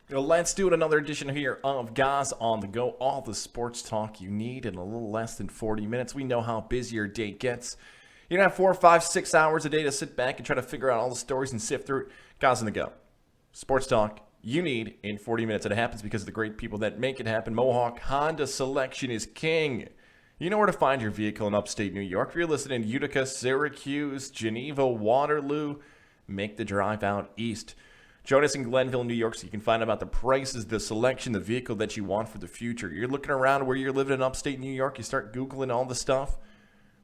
Let's do it. Another edition here of Guys on the Go. All the sports talk you need in a little less than 40 minutes. We know how busy your day gets. You don't have 4, 5, 6 hours a day to sit back and try to figure out all the stories and sift through it. Guys on the Go. Sports talk you need in 40 minutes. And it happens because of the great people that make it happen. Mohawk Honda selection is king. You know where to find your vehicle in upstate New York. If you're listening in Utica, Syracuse, Geneva, Waterloo, make the drive out east. Join us in Glenville, New York, so you can find out about the prices, the selection, the vehicle that you want for the future. You're looking around where you're living in upstate New York, you start Googling all the stuff.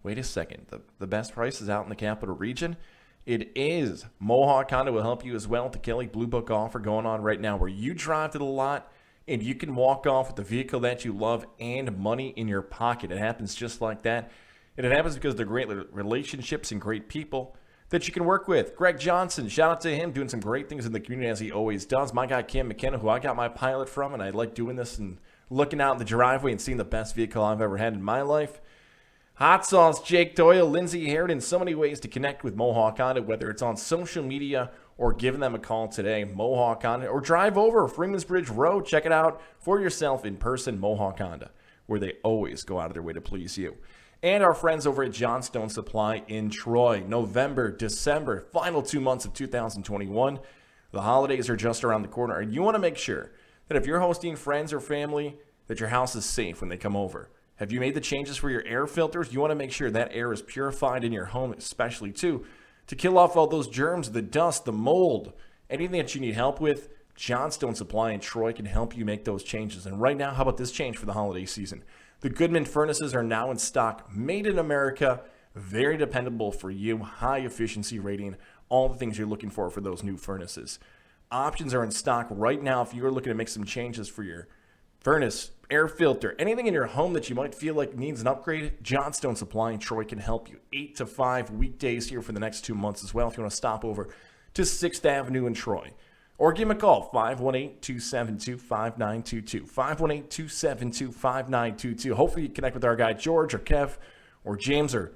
Wait a second, the best price is out in the capital region? It is. Mohawk Honda will help you as well with the Kelly Blue Book offer going on right now, where you drive to the lot and you can walk off with the vehicle that you love and money in your pocket. It happens just like that. And it happens because of the great relationships and great people that you can work with. Greg Johnson, shout out to him, doing some great things in the community as he always does. My guy Cam McKenna, who I got my pilot from, and I like doing this and looking out in the driveway and seeing the best vehicle I've ever had in my life. Hot Sauce, Jake Doyle, Lindsay Harridan, so many ways to connect with Mohawk Honda, whether it's on social media or giving them a call today, Mohawk Honda, or drive over Freeman's Bridge Road. Check it out for yourself in person, Mohawk Honda, where they always go out of their way to please you. And our friends over at Johnstone Supply in Troy. November, December, final 2 months of 2021. The holidays are just around the corner, and you want to make sure that if you're hosting friends or family, that your house is safe when they come over. Have you made the changes for your air filters? You want to make sure that air is purified in your home, especially, too, to kill off all those germs, the dust, the mold, anything that you need help with. Johnstone Supply in Troy can help you make those changes. And right now, how about this change for the holiday season? The Goodman furnaces are now in stock, made in America, very dependable for you, high efficiency rating, all the things you're looking for those new furnaces. Options are in stock right now if you're looking to make some changes for your furnace, air filter, anything in your home that you might feel like needs an upgrade. Johnstone Supply in Troy can help you 8 to 5 weekdays here for the next 2 months as well if you want to stop over to 6th Avenue in Troy. Or give them a call, 518-272-5922, 518-272-5922. Hopefully you connect with our guy George or Kev or James or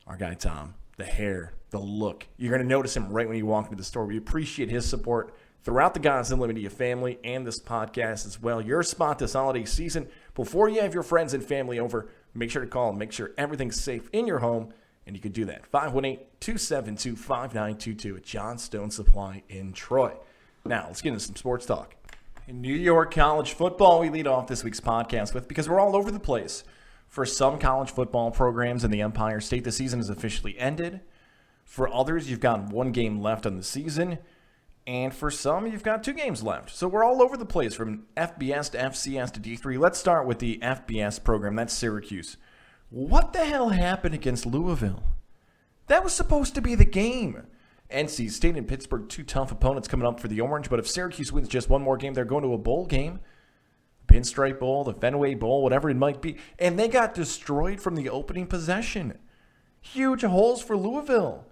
our guy Tom. The hair, the look. You're going to notice him right when you walk into the store. We appreciate his support throughout the Guys Unlimited Media family and this podcast as well. Your spot this holiday season. Before you have your friends and family over, make sure to call and make sure everything's safe in your home. And you can do that, 518-272-5922 at Johnstone Supply in Troy. Now, let's get into some sports talk. In New York college football, we lead off this week's podcast with, because we're all over the place. For some college football programs in the Empire State, the season has officially ended. For others, you've got 1 game left on the season. And for some, you've got 2 games left. So we're all over the place from FBS to FCS to D3. Let's start with the FBS program. That's Syracuse. What the hell happened against Louisville? That was supposed to be the game. NC State and Pittsburgh, 2 tough opponents coming up for the Orange. But if Syracuse wins just 1 more game, they're going to a bowl game. Pinstripe Bowl, the Fenway Bowl, whatever it might be. And they got destroyed from the opening possession. Huge holes for Louisville.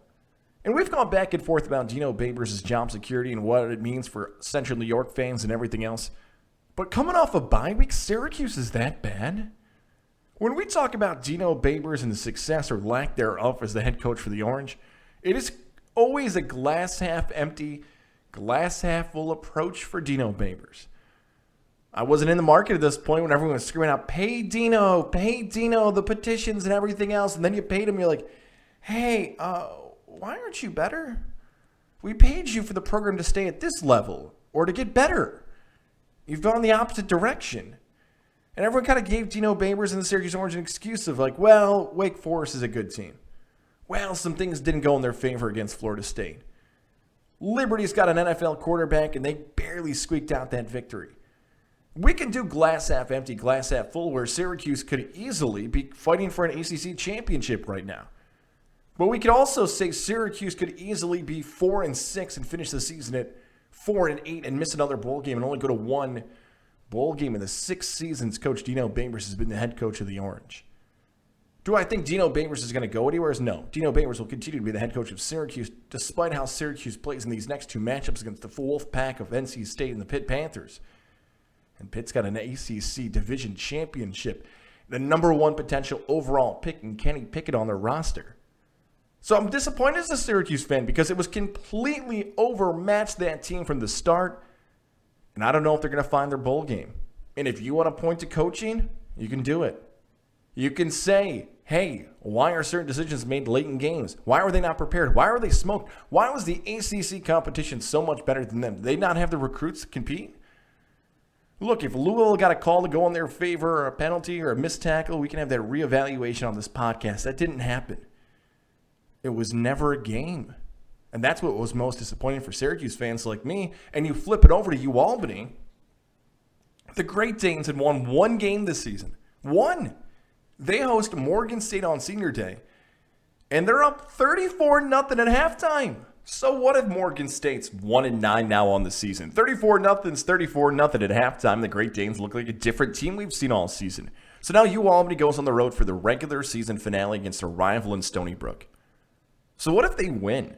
And we've gone back and forth about Dino Babers' job security and what it means for Central New York fans and everything else. But coming off a bye week, Syracuse is that bad? When we talk about Dino Babers and the success or lack thereof as the head coach for the Orange, it is always a glass half empty, glass half full approach for Dino Babers. I wasn't in the market at this point when everyone was screaming out, pay Dino, the petitions and everything else. And then you paid him, you're like, hey, why aren't you better? We paid you for the program to stay at this level or to get better. You've gone the opposite direction. And everyone kind of gave Dino Babers and the Syracuse Orange an excuse of like, well, Wake Forest is a good team. Well, some things didn't go in their favor against Florida State. Liberty's got an NFL quarterback, and they barely squeaked out that victory. We can do glass half empty, glass half full, where Syracuse could easily be fighting for an ACC championship right now. But we could also say Syracuse could easily be 4-6 and finish the season at 4-8 and miss another bowl game and only go to 1 bowl game in the 6 seasons Coach Dino Babers has been the head coach of the Orange. Do I think Dino Babers is going to go anywhere? No. Dino Babers will continue to be the head coach of Syracuse, despite how Syracuse plays in these next 2 matchups against the Wolf Pack of NC State and the Pitt Panthers. And Pitt's got an ACC division championship, the number 1 potential overall pick in Kenny Pickett on their roster. So I'm disappointed as a Syracuse fan because it was completely overmatched, that team, from the start. And I don't know if they're going to find their bowl game. And if you want to point to coaching, you can do it. You can say, hey, why are certain decisions made late in games? Why were they not prepared? Why were they smoked? Why was the ACC competition so much better than them? Did they not have the recruits to compete? Look, if Louisville got a call to go in their favor or a penalty or a missed tackle, we can have that reevaluation on this podcast. That didn't happen. It was never a game. And that's what was most disappointing for Syracuse fans like me. And you flip it over to UAlbany. The Great Danes had won one game this season. One. They host Morgan State on Senior Day. And they're up 34-0 at halftime. So what if Morgan State's 1-9 now on the season? 34-0's 34-0 at halftime. The Great Danes look like a different team we've seen all season. So now UAlbany goes on the road for the regular season finale against a rival in Stony Brook. So what if they win?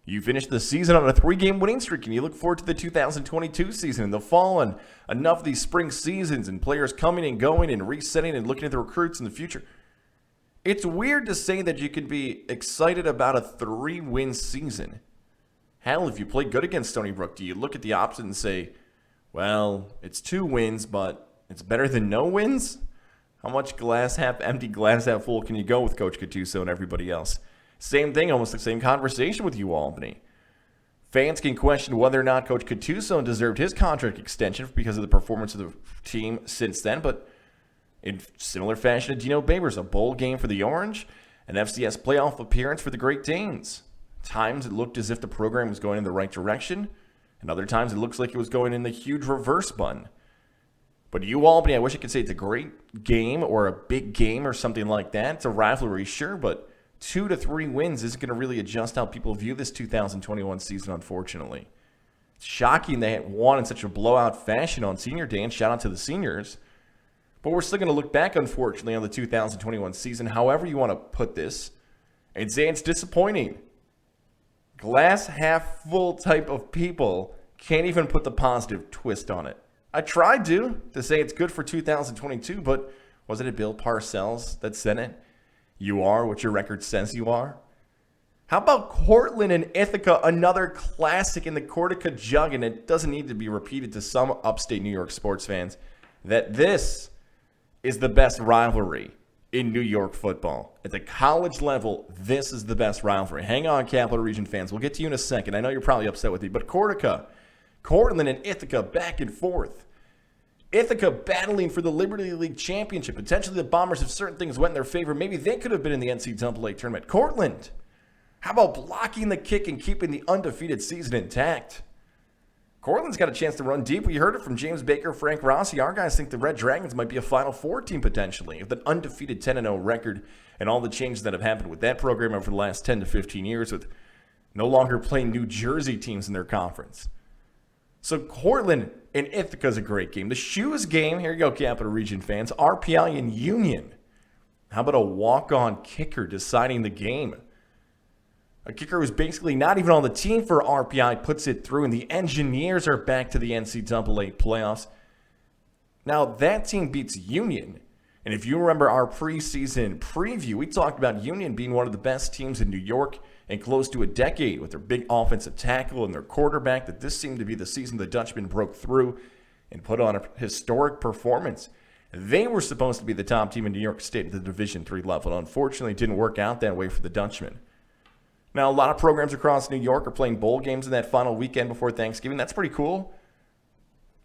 You finish the season on a 3-game winning streak, and you look forward to the 2022 season in the fall and enough of these spring seasons and players coming and going and resetting and looking at the recruits in the future. It's weird to say that you could be excited about a 3-win season. Hell, if you play good against Stony Brook, do you look at the opposite and say, well, it's 2 wins, but it's better than no wins? How much glass half empty, glass half full can you go with Coach Gattuso and everybody else? Same thing, almost the same conversation with UAlbany. Fans can question whether or not Coach Gattuso deserved his contract extension because of the performance of the team since then, but in similar fashion to Dino Babers, a bowl game for the Orange, an FCS playoff appearance for the Great Danes. Times it looked as if the program was going in the right direction, and other times it looks like it was going in the huge reverse button. But UAlbany, I wish I could say it's a great game or a big game or something like that. It's a rivalry, sure, but 2 to 3 wins isn't going to really adjust how people view this 2021 season, unfortunately. It's shocking they won in such a blowout fashion on Senior Day, and shout out to the seniors. But we're still going to look back, unfortunately, on the 2021 season, however you want to put this, and say it's disappointing. Glass half full type of people can't even put the positive twist on it. I tried to say it's good for 2022, but wasn't it Bill Parcells that said it? You are what your record says you are. How about Cortland and Ithaca, another classic in the Cortica Jug, and it doesn't need to be repeated to some upstate New York sports fans that this is the best rivalry in New York football. At the college level, this is the best rivalry. Hang on, Capital Region fans. We'll get to you in a second. I know you're probably upset with me, but Cortica, Cortland and Ithaca back and forth. Ithaca battling for the Liberty League Championship. Potentially the Bombers, if certain things went in their favor, maybe they could have been in the NCAA tournament. Cortland, how about blocking the kick and keeping the undefeated season intact? Cortland's got a chance to run deep. We heard it from James Baker, Frank Rossi. Our guys think the Red Dragons might be a Final Four team potentially with an undefeated 10-0 record and all the changes that have happened with that program over the last 10 to 15 years with no longer playing New Jersey teams in their conference. So Cortland and Ithaca is a great game. The Shoes game, here you go, Capital Region fans, RPI and Union. How about a walk-on kicker deciding the game? A kicker who's basically not even on the team for RPI puts it through, and the Engineers are back to the NCAA playoffs. Now, that team beats Union. And if you remember our preseason preview, we talked about Union being one of the best teams in New York in close to a decade with their big offensive tackle and their quarterback, that this seemed to be the season the Dutchman broke through and put on a historic performance. They were supposed to be the top team in New York State at the Division III level. Unfortunately, it didn't work out that way for the Dutchman. Now, a lot of programs across New York are playing bowl games in that final weekend before Thanksgiving. That's pretty cool.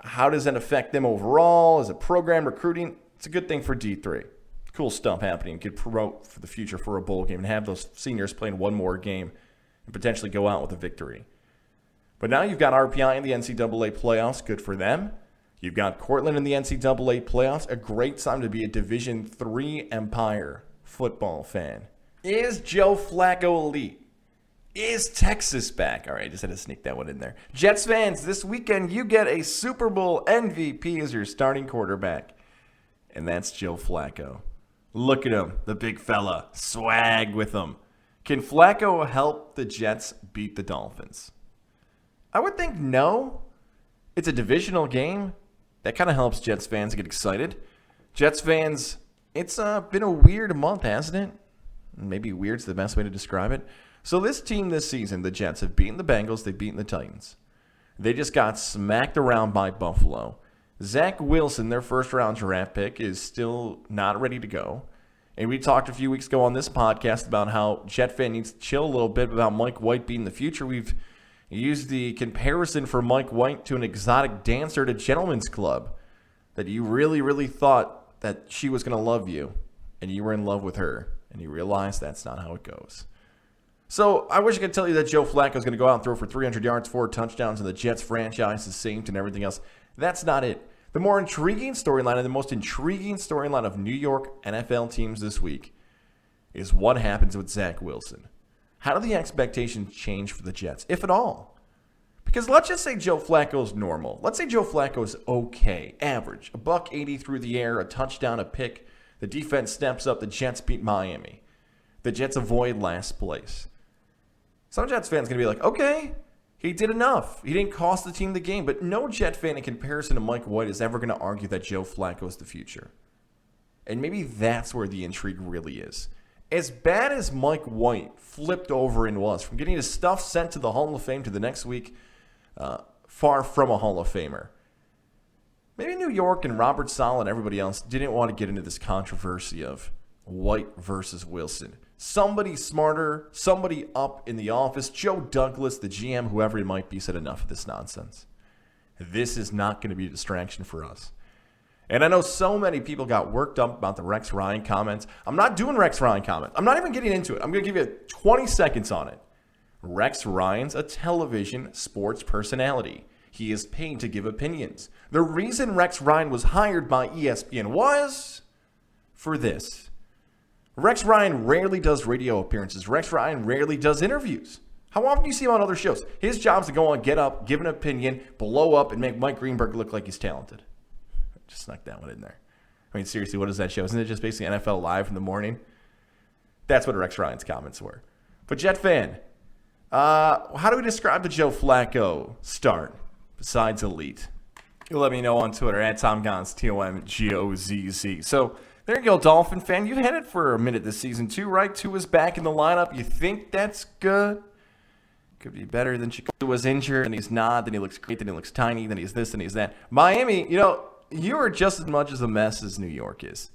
How does that affect them overall? As a program recruiting, it's a good thing for D3. Cool stuff happening. Could promote for the future for a bowl game and have those seniors playing one more game and potentially go out with a victory. But now you've got RPI in the NCAA playoffs. Good for them. You've got Cortland in the NCAA playoffs. A great time to be a Division III Empire football fan. Is Joe Flacco elite? Is Texas back? All right, just had to sneak that one in there. Jets fans, this weekend you get a Super Bowl MVP as your starting quarterback. And that's Joe Flacco. Look at him, the big fella. Swag with him. Can Flacco help the Jets beat the Dolphins? I would think no. It's a divisional game. That kind of helps Jets fans get excited. Jets fans, it's been a weird month, hasn't it? Maybe weird's the best way to describe it. So this team this season, the Jets, have beaten the Bengals. They've beaten the Titans. They just got smacked around by Buffalo. Zach Wilson, their first-round draft pick, is still not ready to go. And we talked a few weeks ago on this podcast about how Jet fan needs to chill a little bit about Mike White being the future. We've used the comparison for Mike White to an exotic dancer at a gentleman's club, that you really, really thought that she was going to love you, and you were in love with her, and you realized that's not how it goes. So I wish I could tell you that Joe Flacco is going to go out and throw for 300 yards, 4 touchdowns, and the Jets franchise is synced and everything else. That's not it. The more intriguing storyline and the most intriguing storyline of New York NFL teams this week is what happens with Zach Wilson. How do the expectations change for the Jets, if at all? Because let's just say Joe Flacco's normal. Let's say Joe Flacco's okay, average. $180 through the air, a touchdown, a pick. The defense steps up. The Jets beat Miami. The Jets avoid last place. Some Jets fans are going to be like, okay, he did enough. He didn't cost the team the game. But no Jet fan in comparison to Mike White is ever going to argue that Joe Flacco is the future. And maybe that's where the intrigue really is. As bad as Mike White flipped over and was, from getting his stuff sent to the Hall of Fame to the next week, far from a Hall of Famer. Maybe New York and Robert Saleh and everybody else didn't want to get into this controversy of White versus Wilson. Somebody smarter, somebody up in the office, Joe Douglas, the GM, whoever it might be, said enough of this nonsense. This is not going to be a distraction for us. And I know so many people got worked up about the Rex Ryan comments. I'm not doing Rex Ryan comments. I'm not even getting into it. I'm going to give you 20 seconds on it. Rex Ryan's a television sports personality. He is paid to give opinions. The reason Rex Ryan was hired by ESPN was for this. Rex Ryan rarely does radio appearances. Rex Ryan rarely does interviews. How often do you see him on other shows? His job is to go on, get up, give an opinion, blow up, and make Mike Greenberg look like he's talented. Just snuck that one in there. I mean, seriously, what is that show? Isn't it just basically NFL Live in the morning? That's what Rex Ryan's comments were. But Jet fan, how do we describe the Joe Flacco start besides elite? You'll let me know on Twitter at TomGozz, TomGozz. So there you go, Dolphin fan. You've had it for a minute this season too, right? Tua is back in the lineup. You think that's good? Could be better than Chicago was injured, and he's not. Then he looks great. Then he looks tiny. Then he's this, and he's that. Miami, you are just as much as a mess as New York is.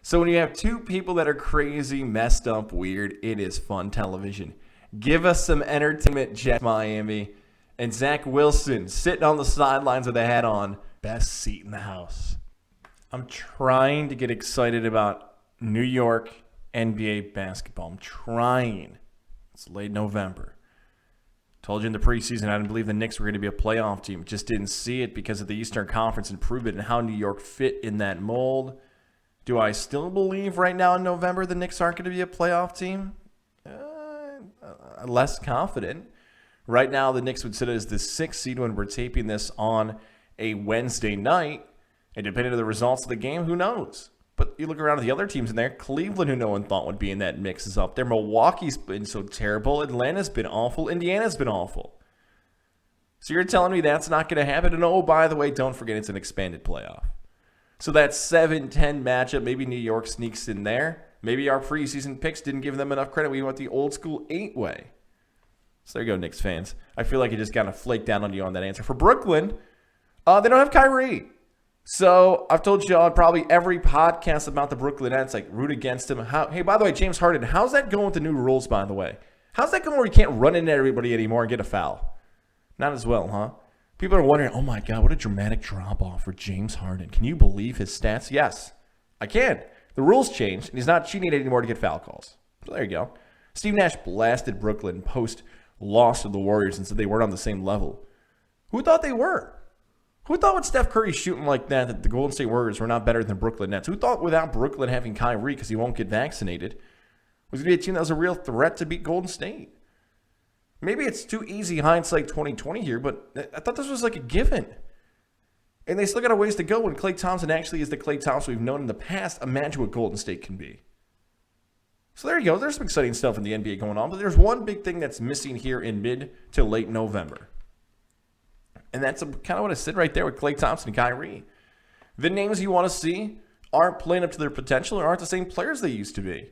So when you have two people that are crazy, messed up, weird, it is fun television. Give us some entertainment, Jet Miami. And Zach Wilson sitting on the sidelines with a hat on. Best seat in the house. I'm trying to get excited about New York NBA basketball. I'm trying. It's late November. Told you in the preseason I didn't believe the Knicks were going to be a playoff team. Just didn't see it because of the Eastern Conference improvement and how New York fit in that mold. Do I still believe right now in November the Knicks aren't going to be a playoff team? Less confident. Right now the Knicks would sit as the 6th seed when we're taping this on a Wednesday night. And depending on the results of the game, who knows? But you look around at the other teams in there. Cleveland, who no one thought would be in that mix, is up there. Milwaukee's been so terrible. Atlanta's been awful. Indiana's been awful. So you're telling me that's not going to happen? And oh, by the way, don't forget it's an expanded playoff. So that 7-10 matchup, maybe New York sneaks in there. Maybe our preseason picks didn't give them enough credit. We went the old school 8-way. So there you go, Knicks fans. I feel like I just kind of flaked down on you on that answer. For Brooklyn, they don't have Kyrie. So I've told you on probably every podcast about the Brooklyn Nets, like root against him. Hey, by the way, James Harden, how's that going with the new rules, by the way? How's that going where you can't run into everybody anymore and get a foul? Not as well, huh? People are wondering, oh my God, what a dramatic drop-off for James Harden. Can you believe his stats? Yes, I can. The rules changed, and he's not cheating anymore to get foul calls. So there you go. Steve Nash blasted Brooklyn post-loss to the Warriors and said they weren't on the same level. Who thought they were? Who thought with Steph Curry shooting like that the Golden State Warriors were not better than Brooklyn Nets? Who thought without Brooklyn having Kyrie because he won't get vaccinated was going to be a team that was a real threat to beat Golden State? Maybe it's too easy hindsight 2020 here, but I thought this was like a given. And they still got a ways to go when Klay Thompson actually is the Klay Thompson we've known in the past. Imagine what Golden State can be. So there you go. There's some exciting stuff in the NBA going on, but there's one big thing that's missing here in mid to late November. And that's kind of what I said right there with Klay Thompson and Kyrie. The names you want to see aren't playing up to their potential or aren't the same players they used to be.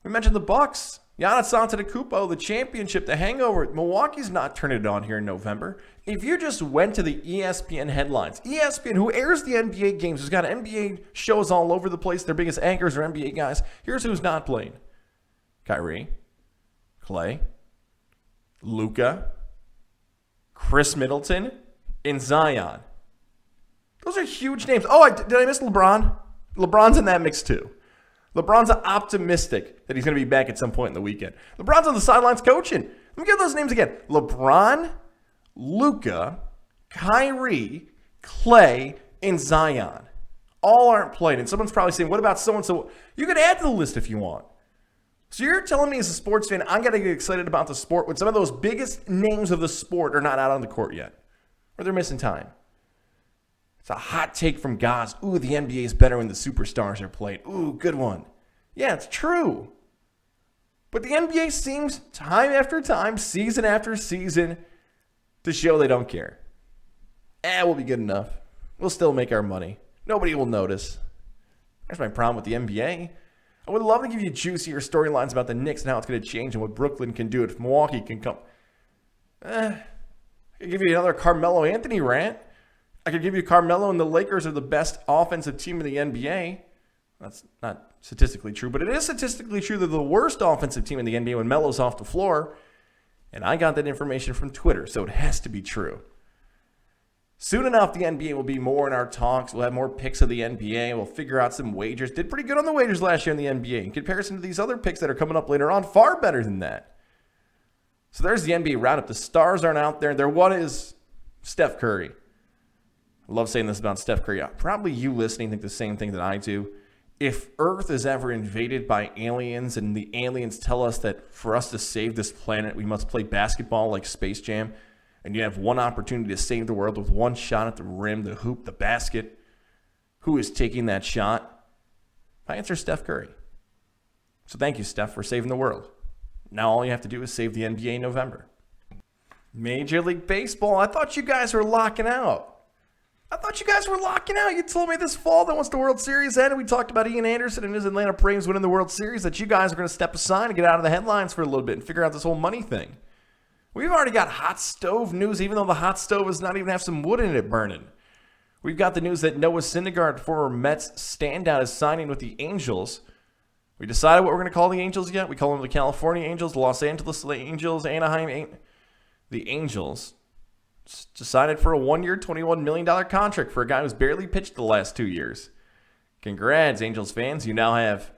We mentioned the Bucks. Giannis Antetokounmpo, the championship, the hangover. Milwaukee's not turning it on here in November. If you just went to the ESPN headlines, ESPN, who airs the NBA games, who's got NBA shows all over the place, their biggest anchors are NBA guys. Here's who's not playing. Kyrie, Klay, Luka, Chris Middleton, and Zion. Those are huge names. Oh, did I miss LeBron? LeBron's in that mix too. LeBron's optimistic that he's going to be back at some point in the weekend. LeBron's on the sidelines coaching. Let me get those names again. LeBron, Luka, Kyrie, Klay, and Zion. All aren't playing. And someone's probably saying, what about so-and-so? You can add to the list if you want. So you're telling me as a sports fan, I'm going to get excited about the sport when some of those biggest names of the sport are not out on the court yet. Or they're missing time. It's a hot take from Goz. Ooh, the NBA is better when the superstars are playing. Ooh, good one. Yeah, it's true. But the NBA seems time after time, season after season, to show they don't care. We'll be good enough. We'll still make our money. Nobody will notice. That's my problem with the NBA. I would love to give you juicier storylines about the Knicks and how it's going to change and what Brooklyn can do if Milwaukee can come. I could give you another Carmelo Anthony rant. I could give you Carmelo and the Lakers are the best offensive team in the NBA. That's not statistically true, but it is statistically true they're the worst offensive team in the NBA when Melo's off the floor. And I got that information from Twitter, so it has to be true. Soon enough, the NBA will be more in our talks. We'll have more picks of the NBA. We'll figure out some wagers. Did pretty good on the wagers last year in the NBA. In comparison to these other picks that are coming up later on, far better than that. So there's the NBA roundup. The stars aren't out there. Their one is Steph Curry. I love saying this about Steph Curry. Probably you listening think the same thing that I do. If Earth is ever invaded by aliens and the aliens tell us that for us to save this planet, we must play basketball like Space Jam, and you have one opportunity to save the world with one shot at the rim, the hoop, the basket, who is taking that shot? My answer is Steph Curry. So thank you, Steph, for saving the world. Now all you have to do is save the NBA in November. Major League Baseball, I thought you guys were locking out. You told me this fall that once the World Series ended, we talked about Ian Anderson and his Atlanta Braves winning the World Series, that you guys are going to step aside and get out of the headlines for a little bit and figure out this whole money thing. We've already got hot stove news, even though the hot stove does not even have some wood in it burning. We've got the news that Noah Syndergaard, former Mets standout, is signing with the Angels. We decided what we're going to call the Angels yet. We call them the California Angels, the Los Angeles Angels, Anaheim, the Angels. Decided for a 1-year, $21 million contract for a guy who's barely pitched the last 2 years. Congrats, Angels fans. You now have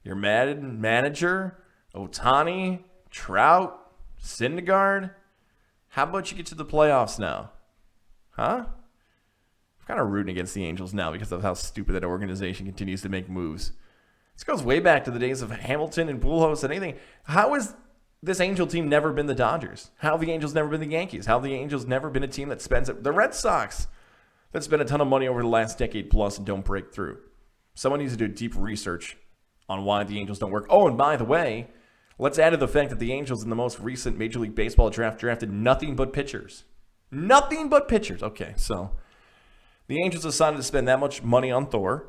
your manager, Ohtani, Trout, Syndergaard. How about you get to the playoffs now? Huh? I'm kind of rooting against the Angels now because of how stupid that organization continues to make moves. This goes way back to the days of Hamilton and Pujols and anything. How is this Angel team never been the Dodgers? How have the Angels never been the Yankees? How have the Angels never been a team that spends it? The Red Sox that spent a ton of money over the last decade plus and don't break through. Someone needs to do deep research on why the Angels don't work. Oh, and by the way, let's add to the fact that the Angels in the most recent Major League Baseball draft drafted nothing but pitchers. Nothing but pitchers. Okay, so the Angels decided to spend that much money on Thor.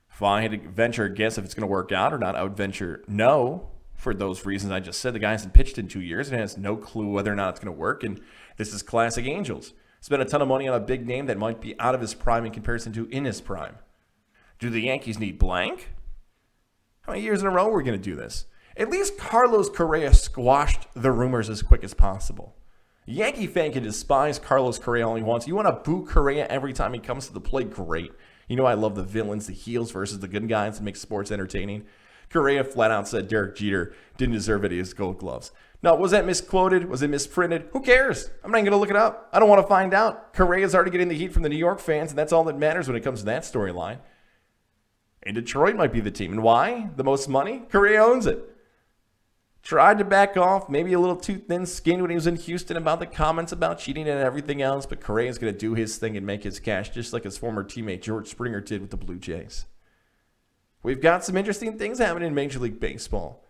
If I had to venture a guess if it's going to work out or not, I would venture no. For those reasons I just said, the guy hasn't pitched in 2 years and has no clue whether or not it's going to work. And this is classic Angels. Spent a ton of money on a big name that might be out of his prime in comparison to in his prime. Do the Yankees need blank? How many years in a row are we going to do this? At least Carlos Correa squashed the rumors as quick as possible. Yankee fan can despise Carlos Correa all he wants. You want to boo Correa every time he comes to the plate? Great. You know I love the villains, the heels versus the good guys that make sports entertaining. Correa flat out said Derek Jeter didn't deserve any of his gold gloves. Now, was that misquoted? Was it misprinted? Who cares? I'm not even going to look it up. I don't want to find out. Correa's already getting the heat from the New York fans, and that's all that matters when it comes to that storyline. And Detroit might be the team. And why? The most money? Correa owns it. Tried to back off, maybe a little too thin-skinned when he was in Houston about the comments about cheating and everything else, but Correa's going to do his thing and make his cash just like his former teammate George Springer did with the Blue Jays. We've got some interesting things happening in Major League Baseball.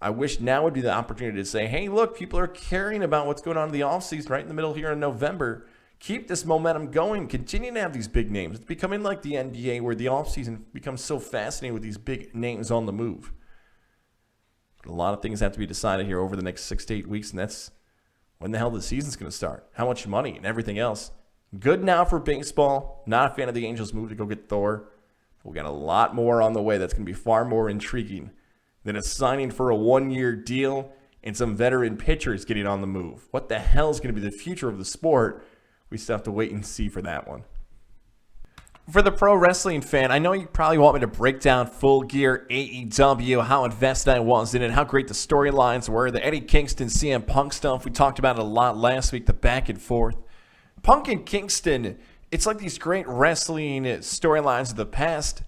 I wish now would be the opportunity to say, hey, look, people are caring about what's going on in the offseason right in the middle here in November. Keep this momentum going. Continue to have these big names. It's becoming like the NBA where the offseason becomes so fascinating with these big names on the move. But a lot of things have to be decided here over the next 6 to 8 weeks, and that's when the hell the season's going to start. How much money and everything else. Good now for baseball. Not a fan of the Angels' move to go get Thor. We got a lot more on the way that's going to be far more intriguing than a signing for a one-year deal and some veteran pitchers getting on the move. What the hell is going to be the future of the sport? We still have to wait and see for that one. For the pro wrestling fan, I know you probably want me to break down Full Gear AEW, how invested I was in it, how great the storylines were, the Eddie Kingston CM Punk stuff. We talked about it a lot last week, the back and forth. Punk and Kingston, it's like these great wrestling storylines of the past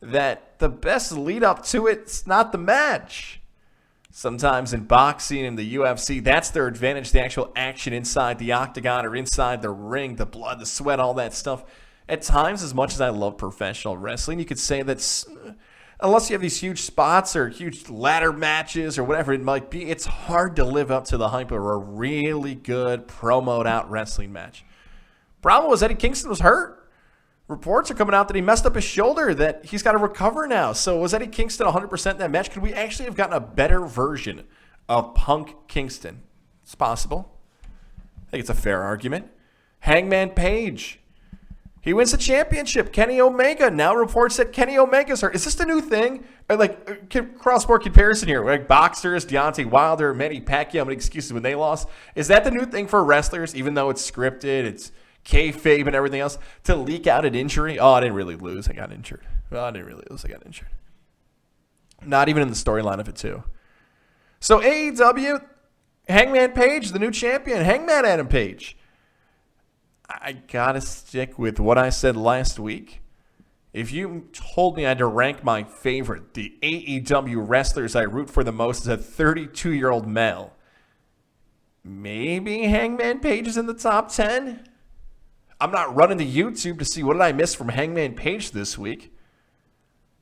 that the best lead up to it's not the match. Sometimes in boxing and the UFC, that's their advantage, the actual action inside the octagon or inside the ring, the blood, the sweat, all that stuff. At times, as much as I love professional wrestling, you could say that unless you have these huge spots or huge ladder matches or whatever it might be, it's hard to live up to the hype of a really good promoed out wrestling match. Problem was Eddie Kingston was hurt. Reports are coming out that he messed up his shoulder, that he's got to recover now. So was Eddie Kingston 100% in that match? Could we actually have gotten a better version of Punk Kingston? It's possible. I think it's a fair argument. Hangman Page. He wins the championship. Kenny Omega. Now reports that Kenny Omega's hurt. Is this the new thing? Like, cross-sport comparison here. Like boxers, Deontay Wilder, Manny Pacquiao made excuses when they lost. Is that the new thing for wrestlers, even though it's scripted, it's kayfabe and everything else, to leak out an injury? Oh, I didn't really lose. I got injured. Oh, I didn't really lose. I got injured. Not even in the storyline of it, too. So AEW, Hangman Page, the new champion. Hangman Adam Page. I got to stick with what I said last week. If you told me I had to rank my favorite, the AEW wrestlers I root for the most as a 32-year-old male, maybe Hangman Page is in the top 10? I'm not running to YouTube to see what did I miss from Hangman Page this week.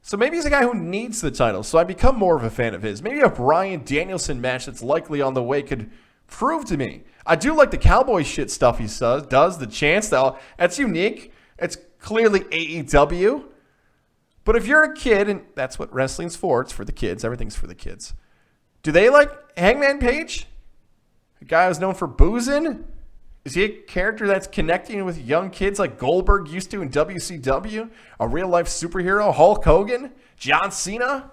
So maybe he's a guy who needs the title, so I become more of a fan of his. Maybe a Bryan Danielson match that's likely on the way could prove to me. I do like the cowboy shit stuff he does, the chants, that's unique. It's clearly AEW. But if you're a kid, and that's what wrestling's for, it's for the kids, everything's for the kids. Do they like Hangman Page? A guy who's known for boozing? Is he a character that's connecting with young kids like Goldberg used to in WCW? A real-life superhero? Hulk Hogan? John Cena?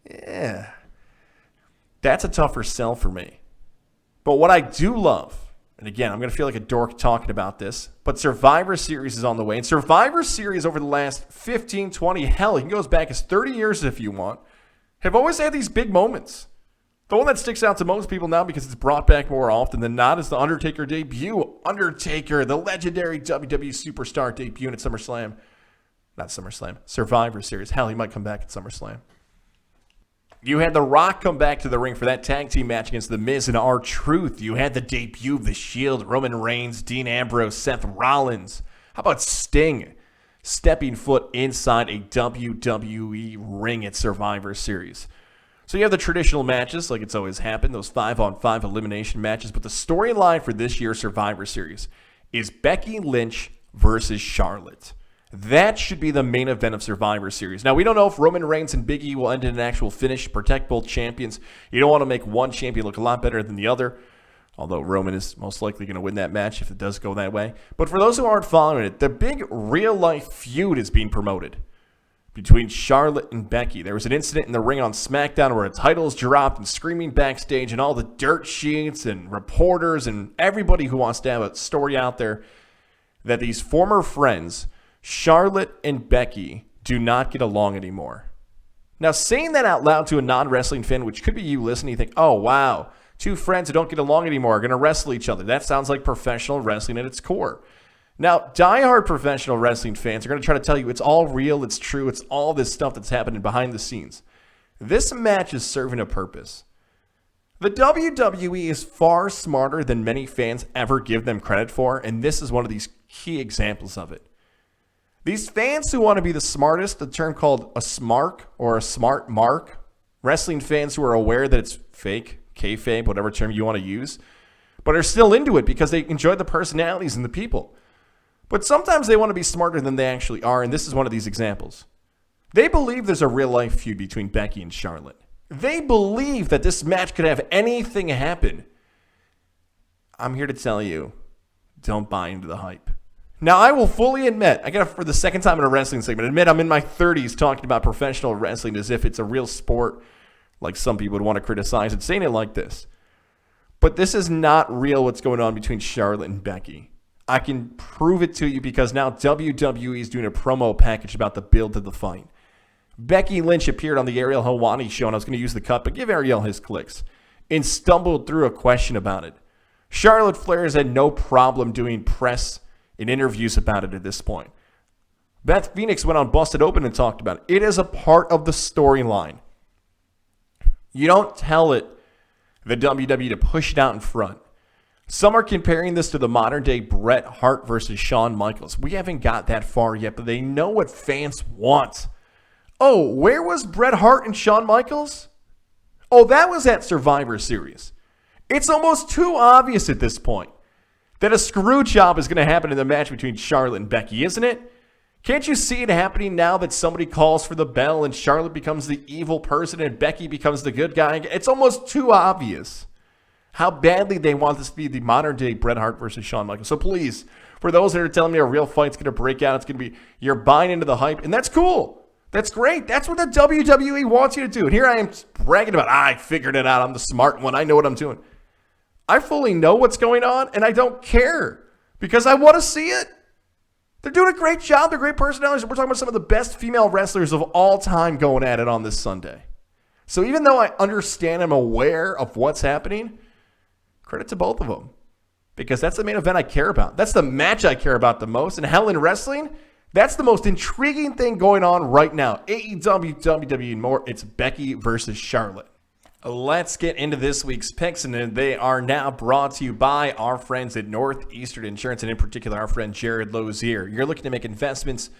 Yeah. That's a tougher sell for me. But what I do love, and again, I'm going to feel like a dork talking about this, but Survivor Series is on the way. And Survivor Series over the last 15, 20, hell, it goes back as 30 years if you want, have always had these big moments. The one that sticks out to most people now because it's brought back more often than not is the Undertaker debut. Undertaker, the legendary WWE superstar debut at SummerSlam. Not SummerSlam, Survivor Series. Hell, he might come back at SummerSlam. You had The Rock come back to the ring for that tag team match against The Miz and R-Truth. You had the debut of The Shield, Roman Reigns, Dean Ambrose, Seth Rollins. How about Sting stepping foot inside a WWE ring at Survivor Series? So you have the traditional matches, like it's always happened, those 5-on-5 elimination matches. But the storyline for this year's Survivor Series is Becky Lynch versus Charlotte. That should be the main event of Survivor Series. Now, we don't know if Roman Reigns and Big E will end in an actual finish, protect both champions. You don't want to make one champion look a lot better than the other, although Roman is most likely going to win that match if it does go that way. But for those who aren't following it, the big real-life feud is being promoted between Charlotte and Becky. There was an incident in the ring on SmackDown where a title's dropped and screaming backstage, and all the dirt sheets and reporters and everybody who wants to have a story out there that these former friends, Charlotte and Becky, do not get along anymore. Now, saying that out loud to a non-wrestling fan, which could be you listening, you think, oh, wow, two friends who don't get along anymore are going to wrestle each other. That sounds like professional wrestling at its core. Now, diehard professional wrestling fans are going to try to tell you it's all real, it's true, it's all this stuff that's happening behind the scenes. This match is serving a purpose. The WWE is far smarter than many fans ever give them credit for, and this is one of these key examples of it. These fans who want to be the smartest, the term called a smark or a smart mark, wrestling fans who are aware that it's fake, kayfabe, whatever term you want to use, but are still into it because they enjoy the personalities and the people. But sometimes they want to be smarter than they actually are, and this is one of these examples. They believe there's a real-life feud between Becky and Charlotte. They believe that this match could have anything happen. I'm here to tell you, don't buy into the hype. Now, I will fully admit, I got for the second time in a wrestling segment, admit I'm in my 30s talking about professional wrestling as if it's a real sport, like some people would want to criticize it, saying it like this. But this is not real what's going on between Charlotte and Becky. I can prove it to you because now WWE is doing a promo package about the build to the fight. Becky Lynch appeared on the Ariel Helwani show, and I was going to use the cut, but give Ariel his clicks, and stumbled through a question about it. Charlotte Flair has had no problem doing press and interviews about it at this point. Beth Phoenix went on Busted Open and talked about it. It is a part of the storyline. You don't tell it, the WWE, to push it out in front. Some are comparing this to the modern-day Bret Hart versus Shawn Michaels. We haven't got that far yet, but they know what fans want. Oh, where was Bret Hart and Shawn Michaels? Oh, that was at Survivor Series. It's almost too obvious at this point that a screw job is going to happen in the match between Charlotte and Becky, isn't it? Can't you see it happening now that somebody calls for the bell and Charlotte becomes the evil person and Becky becomes the good guy? It's almost too obvious how badly they want this to be the modern-day Bret Hart versus Shawn Michaels. So please, for those that are telling me a real fight's going to break out, it's going to be, you're buying into the hype, and that's cool. That's great. That's what the WWE wants you to do. And here I am bragging about, I figured it out. I'm the smart one. I know what I'm doing. I fully know what's going on, and I don't care because I want to see it. They're doing a great job. They're great personalities. We're talking about some of the best female wrestlers of all time going at it on this Sunday. So even though I understand, I'm aware of what's happening, credit to both of them because that's the main event I care about. That's the match I care about the most. And hell, in wrestling, that's the most intriguing thing going on right now. AEW, WWE, and more. It's Becky versus Charlotte. Let's get into this week's picks, and they are now brought to you by our friends at Northeastern Insurance, and in particular, our friend Jared Lozier. You're looking to make investments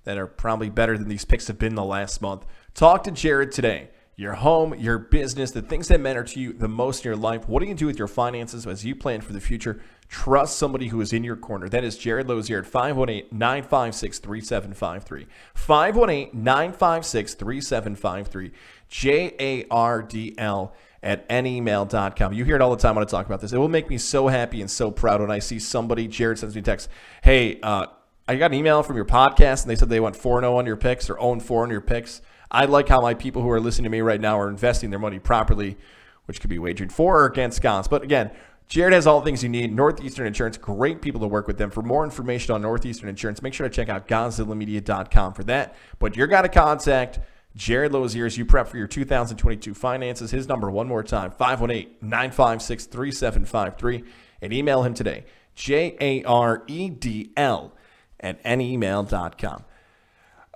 that are probably better than these picks have been the last month. Talk to Jared today. Your home, your business, the things that matter to you the most in your life. What do you do with your finances as you plan for the future? Trust somebody who is in your corner. That is Jared Lozier at 518-956-3753. 518-956-3753. JARDL at nemail.com. You hear it all the time when I talk about this. It will make me so happy and so proud when I see somebody, Jared sends me a text, hey, I got an email from your podcast, and they said they went 4-0 on your picks or 0-4 on your picks. I like how my people who are listening to me right now are investing their money properly, which could be wagered for or against Gons. But again, Jared has all the things you need. Northeastern Insurance, great people to work with them. For more information on Northeastern Insurance, make sure to check out GonzillaMedia.com for that. But you're got to contact Jared Lozier as you prep for your 2022 finances. His number, one more time, 518-956-3753. And email him today, JAREDL at nemail.com.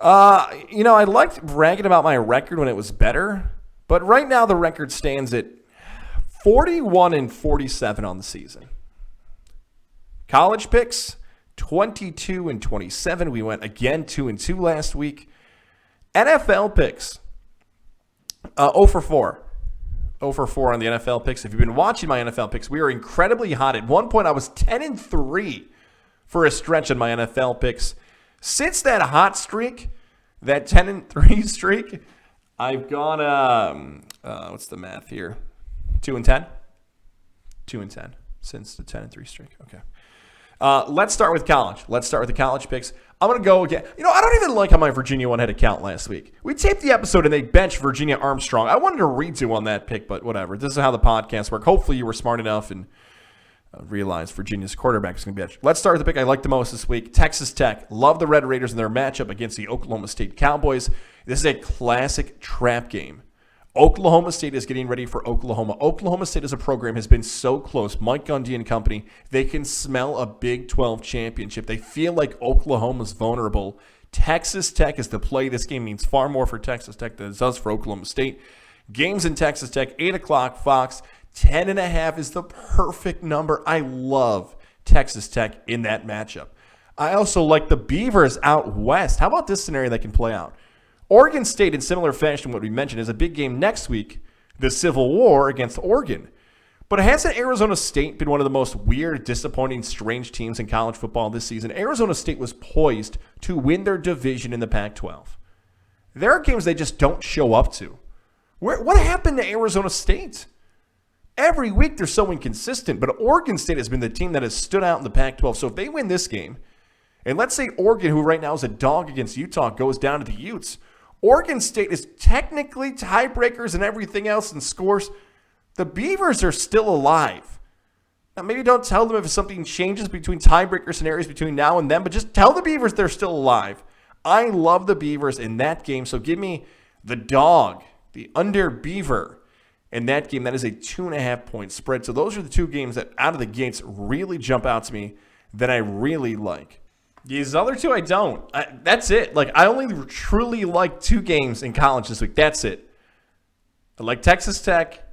I liked bragging about my record when it was better, but right now the record stands at 41-47 on the season. College picks, 22-27. We went again 2-2 last week. NFL picks, 0-4. 0-4 on the NFL picks. If you've been watching my NFL picks, we were incredibly hot. At one point, I was 10-3 for a stretch on my NFL picks. Since that hot streak, that 10-3 streak, I've gone, what's the math here? 2-10? 2-10 since the 10-3 streak. Okay. Let's start with college. Let's start with the college picks. I'm going to go again. I don't even like how my Virginia one had a count last week. We taped the episode and they benched Virginia Armstrong. I wanted to redo on that pick, but whatever. This is how the podcasts work. Hopefully you were smart enough and realized Virginia's quarterback is going to be benched. Let's start with the pick I like the most this week. Texas Tech. Love the Red Raiders in their matchup against the Oklahoma State Cowboys. This is a classic trap game. Oklahoma State is getting ready for Oklahoma. Oklahoma State as a program has been so close. Mike Gundy and company, they can smell a Big 12 championship. They feel like Oklahoma's vulnerable. Texas Tech is the play. This game means far more for Texas Tech than it does for Oklahoma State. Games in Texas Tech, 8 o'clock, Fox. 10.5 is the perfect number. I love Texas Tech in that matchup. I also like the Beavers out west. How about this scenario that can play out? Oregon State, in similar fashion to what we mentioned, is a big game next week, the Civil War against Oregon. But hasn't Arizona State been one of the most weird, disappointing, strange teams in college football this season? Arizona State was poised to win their division in the Pac-12. There are games they just don't show up to. What happened to Arizona State? Every week they're so inconsistent, but Oregon State has been the team that has stood out in the Pac-12. So if they win this game, and let's say Oregon, who right now is a dog against Utah, goes down to the Utes, Oregon State is technically tiebreakers and everything else and scores. The Beavers are still alive. Now, maybe don't tell them if something changes between tiebreaker scenarios between now and then, but just tell the Beavers they're still alive. I love the Beavers in that game, so give me the dog, the under Beaver in that game. That is a 2.5-point spread. So those are the two games that out of the gates really jump out to me that I really like. These other two I don't. That's it. Like, I only truly like two games in college this week. That's it. I like Texas Tech.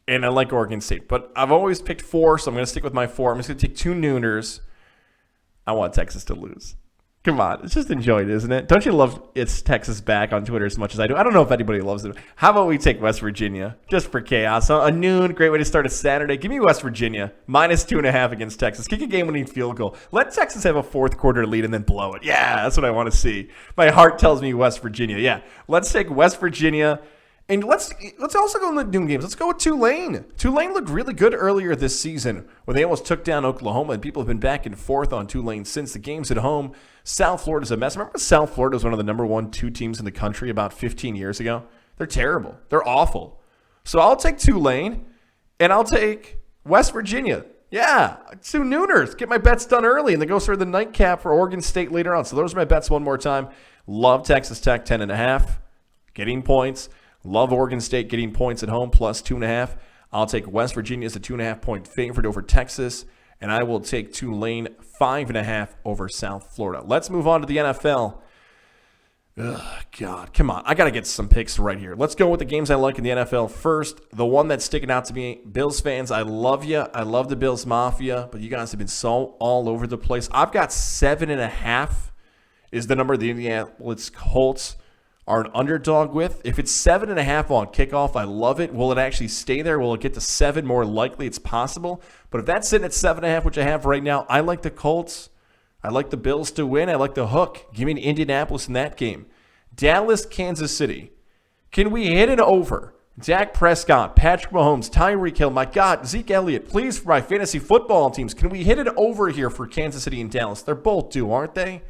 And I like Oregon State. But I've always picked 4, so I'm going to stick with my 4. I'm just going to take 2 nooners. I want Texas to lose. Come on. It's just enjoyed, isn't it? Don't you love It's Texas Back on Twitter as much as I do? I don't know if anybody loves it. How about we take West Virginia just for chaos? A noon, great way to start a Saturday. Give me West Virginia. Minus 2.5 against Texas. Kick a game-winning field goal. Let Texas have a fourth quarter lead and then blow it. Yeah, that's what I want to see. My heart tells me West Virginia. Yeah, let's take West Virginia. And let's also go in the noon games. Let's go with Tulane. Tulane looked really good earlier this season when they almost took down Oklahoma, and people have been back and forth on Tulane since. The game's at home. South Florida's a mess. Remember South Florida was one of the number 2 teams in the country about 15 years ago? They're terrible. They're awful. So I'll take Tulane, and I'll take West Virginia. Yeah, 2 nooners. Get my bets done early, and then go sort of the nightcap for Oregon State later on. So those are my bets one more time. Love Texas Tech, 10.5, getting points. Love Oregon State getting points at home, plus 2.5. I'll take West Virginia as a 2.5-point favorite over Texas, and I will take Tulane 5.5 over South Florida. Let's move on to the NFL. Ugh, God, come on. I got to get some picks right here. Let's go with the games I like in the NFL first. The one that's sticking out to me, Bills fans, I love you. I love the Bills Mafia, but you guys have been so all over the place. I've got 7.5 is the number the Indianapolis Colts are an underdog with. If it's 7.5 on kickoff, I love it. Will it actually stay there? Will it get to 7? More likely it's possible. But if that's sitting at 7.5, which I have right now, I like the Colts. I like the Bills to win. I like the hook. Give me an Indianapolis in that game. Dallas, Kansas City. Can we hit it over? Dak Prescott, Patrick Mahomes, Tyreek Hill, my God, Zeke Elliott, please, for my fantasy football teams, can we hit it over here for Kansas City and Dallas? They're both due, aren't they?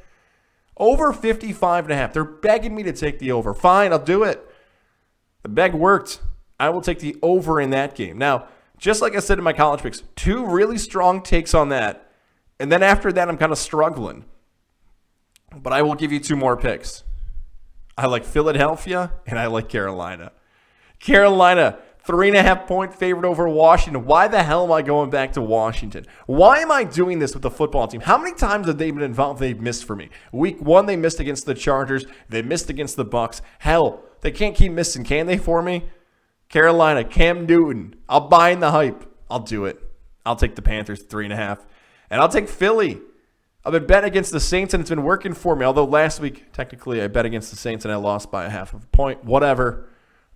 Over 55.5. They're begging me to take the over. Fine, I'll do it. The beg worked. I will take the over in that game. Now, just like I said in my college picks, 2 really strong takes on that. And then after that, I'm kind of struggling. But I will give you 2 more picks. I like Philadelphia, and I like Carolina. Carolina, 3.5-point favorite over Washington. Why the hell am I going back to Washington? Why am I doing this with the football team? How many times have they been involved? They've missed for me. Week 1, they missed against the Chargers. They missed against the Bucks. Hell, they can't keep missing, can they, for me? Carolina, Cam Newton. I'll buy in the hype. I'll do it. I'll take the Panthers 3.5. And I'll take Philly. I've been betting against the Saints, and it's been working for me. Although last week, technically, I bet against the Saints, and I lost by 0.5 point. Whatever.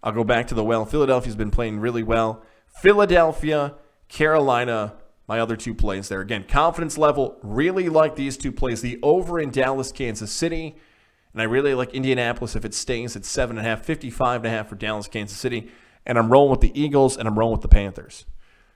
I'll go back to the well. Philadelphia's been playing really well. Philadelphia, Carolina, my other 2 plays there. Again, confidence level, really like these 2 plays. The over in Dallas, Kansas City. And I really like Indianapolis if it stays at 7.5, 55.5 for Dallas, Kansas City. And I'm rolling with the Eagles, and I'm rolling with the Panthers.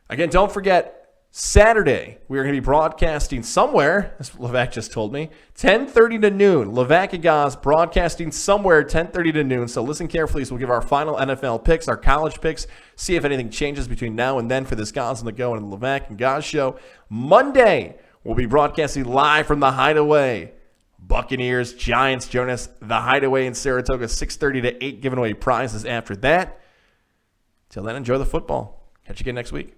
Again, don't forget, Saturday, we are going to be broadcasting somewhere, as Levac just told me, 10:30 to noon. Levac and Gaz broadcasting somewhere 10:30 to noon. So listen carefully as we'll give our final NFL picks, our college picks, see if anything changes between now and then for this Gaz on the Go and the Levac and Gaz show. Monday, we'll be broadcasting live from the Hideaway. Buccaneers, Giants, Jonas, the Hideaway in Saratoga, 6:30 to 8, giving away prizes after that. Till then, enjoy the football. Catch you again next week.